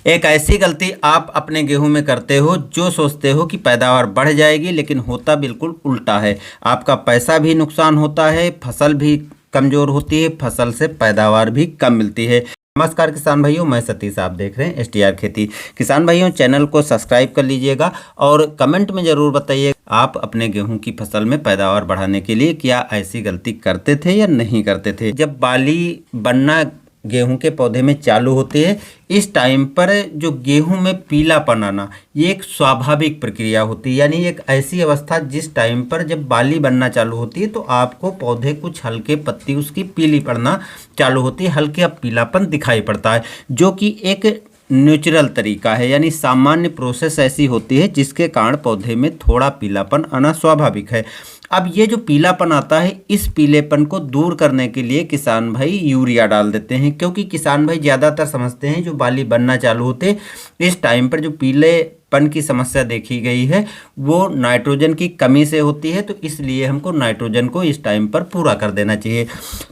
एक ऐसी गलती आप अपने गेहूं में करते हो जो सोचते हो कि पैदावार बढ़ जाएगी, लेकिन होता बिल्कुल उल्टा है। आपका पैसा भी नुकसान होता है, फसल भी कमज़ोर होती है, फसल से पैदावार भी कम मिलती है। नमस्कार किसान भाइयों, मैं सतीश, आप देख रहे हैं एसटीआर खेती। किसान भाइयों, चैनल को सब्सक्राइब कर लीजिएगा और कमेंट में ज़रूर बताइए आप अपने गेहूं की फसल में पैदावार बढ़ाने के लिए क्या ऐसी गलती करते थे या नहीं करते थे। जब बाली बनना गेहूं के पौधे में चालू होते हैं, इस टाइम पर जो गेहूं में पीलापन आना, ये एक स्वाभाविक प्रक्रिया होती है। यानी एक ऐसी अवस्था जिस टाइम पर जब बाली बनना चालू होती है तो आपको पौधे कुछ हल्के पत्ती उसकी पीली पड़ना चालू होती है, हल्के पीलापन दिखाई पड़ता है, जो कि एक नेचुरल तरीका है। यानी सामान्य प्रोसेस ऐसी होती है जिसके कारण पौधे में थोड़ा पीलापन आना स्वाभाविक है। अब ये जो पीलापन आता है, इस पीलेपन को दूर करने के लिए किसान भाई यूरिया डाल देते हैं, क्योंकि किसान भाई ज़्यादातर समझते हैं जो बाली बनना चालू होते इस टाइम पर जो पीलेपन की समस्या देखी गई है वो नाइट्रोजन की कमी से होती है, तो इसलिए हमको नाइट्रोजन को इस टाइम पर पूरा कर देना चाहिए।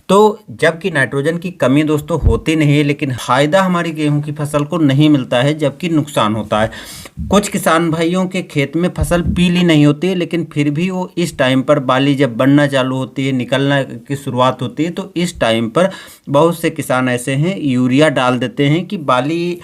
तो जबकि नाइट्रोजन की कमी दोस्तों होती नहीं है, लेकिन फायदा हमारी गेहूं की फसल को नहीं मिलता है, जबकि नुकसान होता है। कुछ किसान भाइयों के खेत में फसल पीली नहीं होती है, लेकिन फिर भी वो इस टाइम पर बाली जब बनना चालू होती है, निकलना की शुरुआत होती है, तो इस टाइम पर बहुत से किसान ऐसे हैं यूरिया डाल देते हैं कि बाली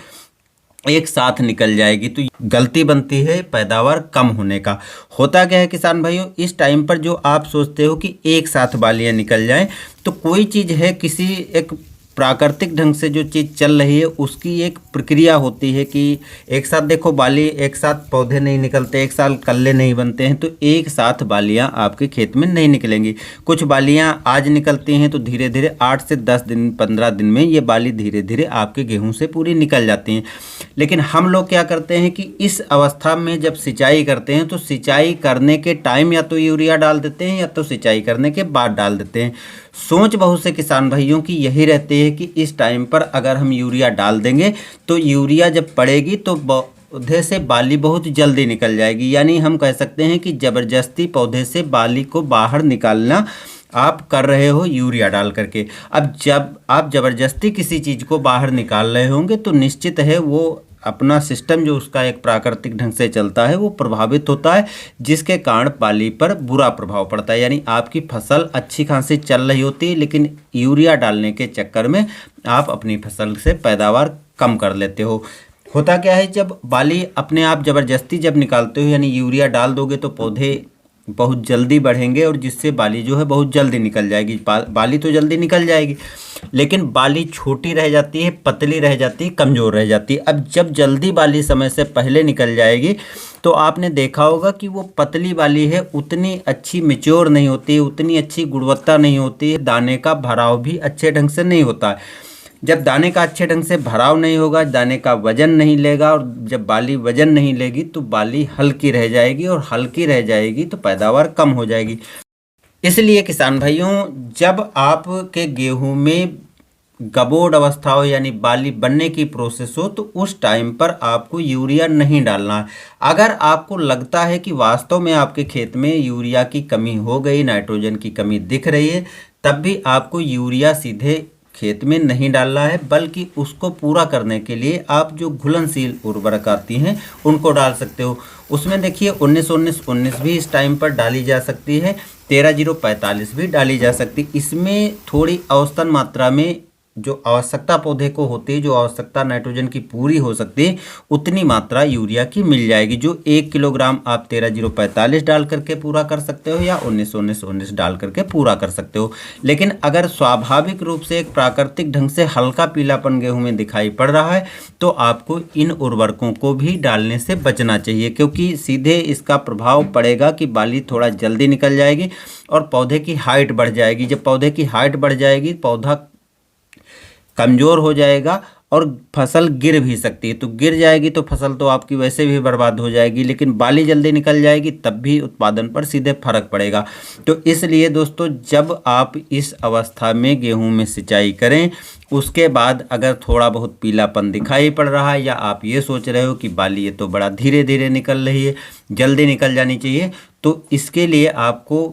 एक साथ निकल जाएगी। तो गलती बनती है पैदावार कम होने का। होता क्या है किसान भाइयों, इस टाइम पर जो आप सोचते हो कि एक साथ बालियां निकल जाएं, तो कोई चीज़ है, किसी एक प्राकृतिक ढंग से जो चीज़ चल रही है उसकी एक प्रक्रिया होती है कि एक साथ देखो बाली, एक साथ पौधे नहीं निकलते, एक साथ कल्ले नहीं बनते हैं, तो एक साथ बालियां आपके खेत में नहीं निकलेंगी। कुछ बालियां आज निकलती हैं तो धीरे धीरे 8 से 10 दिन 15 दिन में ये बाली धीरे धीरे आपके गेहूं से पूरी निकल जाती हैं। लेकिन हम लोग क्या करते हैं कि इस अवस्था में जब सिंचाई करते हैं तो सिंचाई करने के टाइम या तो यूरिया डाल देते हैं या तो सिंचाई करने के बाद डाल देते हैं। सोच बहुत से किसान भाइयों की यही रहती है कि इस टाइम पर अगर हम यूरिया डाल देंगे तो यूरिया जब पड़ेगी तो पौधे से बाली बहुत जल्दी निकल जाएगी। यानी हम कह सकते हैं कि ज़बरदस्ती पौधे से बाली को बाहर निकालना आप कर रहे हो यूरिया डाल करके। अब जब आप ज़बरदस्ती किसी चीज़ को बाहर निकाल रहे होंगे तो निश्चित है वो अपना सिस्टम जो उसका एक प्राकृतिक ढंग से चलता है वो प्रभावित होता है, जिसके कारण बाली पर बुरा प्रभाव पड़ता है। यानी आपकी फसल अच्छी खासी चल रही होती है, लेकिन यूरिया डालने के चक्कर में आप अपनी फसल से पैदावार कम कर लेते हो। होता क्या है, जब बाली अपने आप ज़बरदस्ती जब निकालते हो यानी यूरिया डाल दोगे तो पौधे बहुत जल्दी बढ़ेंगे और जिससे बाली जो है बहुत जल्दी निकल जाएगी। बाली तो जल्दी निकल जाएगी, लेकिन बाली छोटी रह जाती है, पतली रह जाती है, कमज़ोर रह जाती है। अब जब जल्दी बाली समय से पहले निकल जाएगी तो आपने देखा होगा कि वो पतली बाली है उतनी अच्छी मैच्योर नहीं होती है, उतनी अच्छी गुणवत्ता नहीं होती है, दाने का भराव भी अच्छे ढंग से नहीं होता है। जब दाने का अच्छे ढंग से भराव नहीं होगा, दाने का वजन नहीं लेगा, और जब बाली वजन नहीं लेगी तो बाली हल्की रह जाएगी, और हल्की रह जाएगी तो पैदावार कम हो जाएगी। इसलिए किसान भाइयों, जब आपके गेहूं में गबोड अवस्था हो यानी बाली बनने की प्रोसेस हो तो उस टाइम पर आपको यूरिया नहीं डालना है। अगर आपको लगता है कि वास्तव में आपके खेत में यूरिया की कमी हो गई, नाइट्रोजन की कमी दिख रही है, तब भी आपको यूरिया सीधे खेत में नहीं डालना है, बल्कि उसको पूरा करने के लिए आप जो घुलनशील उर्वरक आती हैं उनको डाल सकते हो। उसमें देखिए 19-19-19 भी इस टाइम पर डाली जा सकती है, 13-0-45 भी डाली जा सकती है। इसमें थोड़ी औसतन मात्रा में जो आवश्यकता पौधे को होती है, जो आवश्यकता नाइट्रोजन की पूरी हो सकती है, उतनी मात्रा यूरिया की मिल जाएगी। जो 1 किलोग्राम आप 13-0-45 डाल करके पूरा कर सकते हो या 19-19-19 डाल करके पूरा कर सकते हो। लेकिन अगर स्वाभाविक रूप से एक प्राकृतिक ढंग से हल्का पीलापन गेहूं में दिखाई पड़ रहा है तो आपको इन उर्वरकों को भी डालने से बचना चाहिए, क्योंकि सीधे इसका प्रभाव पड़ेगा कि बाली थोड़ा जल्दी निकल जाएगी और पौधे की हाइट बढ़ जाएगी। जब पौधे की हाइट बढ़ जाएगी, पौधा कमज़ोर हो जाएगा और फसल गिर भी सकती है। तो गिर जाएगी तो फसल तो आपकी वैसे भी बर्बाद हो जाएगी, लेकिन बाली जल्दी निकल जाएगी तब भी उत्पादन पर सीधे फर्क पड़ेगा। तो इसलिए दोस्तों, जब आप इस अवस्था में गेहूं में सिंचाई करें, उसके बाद अगर थोड़ा बहुत पीलापन दिखाई पड़ रहा है या आप ये सोच रहे हो कि बाली ये तो बड़ा धीरे धीरे निकल रही है, जल्दी निकल जानी चाहिए, तो इसके लिए आपको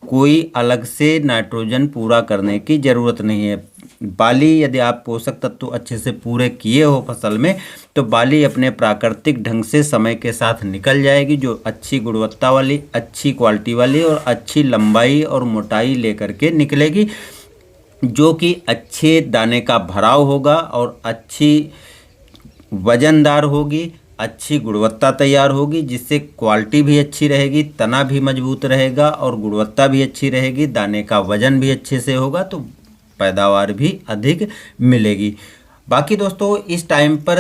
कोई अलग से नाइट्रोजन पूरा करने की ज़रूरत नहीं है। बाली यदि आप पोषक तत्व अच्छे से पूरे किए हो फसल में, तो बाली अपने प्राकृतिक ढंग से समय के साथ निकल जाएगी, जो अच्छी गुणवत्ता वाली, अच्छी क्वालिटी वाली और अच्छी लंबाई और मोटाई लेकर के निकलेगी, जो कि अच्छे दाने का भराव होगा और अच्छी वजनदार होगी, अच्छी गुणवत्ता तैयार होगी, जिससे क्वालिटी भी अच्छी रहेगी, तना भी मजबूत रहेगा और गुणवत्ता भी अच्छी रहेगी, दाने का वजन भी अच्छे से होगा, तो पैदावार भी अधिक मिलेगी। बाकी दोस्तों इस टाइम पर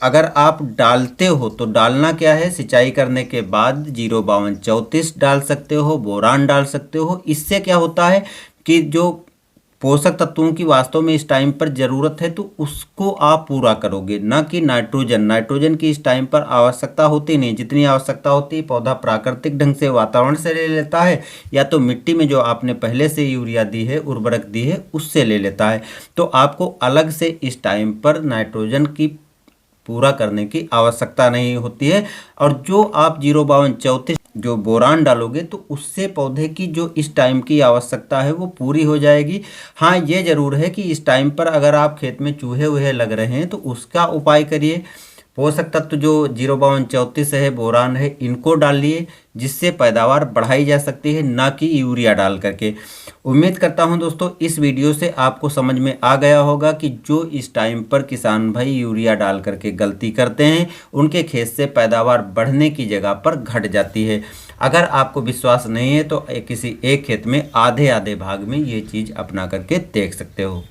अगर आप डालते हो तो डालना क्या है, सिंचाई करने के बाद 05234 डाल सकते हो, बोरान डाल सकते हो। इससे क्या होता है कि जो पोषक तत्वों की वास्तव में इस टाइम पर ज़रूरत है तो उसको आप पूरा करोगे, ना कि नाइट्रोजन की इस टाइम पर आवश्यकता होती नहीं। जितनी आवश्यकता होती है पौधा प्राकृतिक ढंग से वातावरण से ले लेता है, या तो मिट्टी में जो आपने पहले से यूरिया दी है, उर्वरक दी है, उससे ले लेता है। तो आपको अलग से इस टाइम पर नाइट्रोजन की पूरा करने की आवश्यकता नहीं होती है। और जो आप 05234 जो बोरान डालोगे तो उससे पौधे की जो इस टाइम की आवश्यकता है वो पूरी हो जाएगी। हाँ, ये ज़रूर है कि इस टाइम पर अगर आप खेत में चूहे वूहे लग रहे हैं तो उसका उपाय करिए। पोषक तत्व जो 05234 है, बोरान है, इनको डालिए, जिससे पैदावार बढ़ाई जा सकती है, ना कि यूरिया डाल करके। उम्मीद करता हूं दोस्तों इस वीडियो से आपको समझ में आ गया होगा कि जो इस टाइम पर किसान भाई यूरिया डाल करके गलती करते हैं, उनके खेत से पैदावार बढ़ने की जगह पर घट जाती है। अगर आपको विश्वास नहीं है तो किसी एक खेत में आधे आधे भाग में ये चीज़ अपना करके देख सकते हो।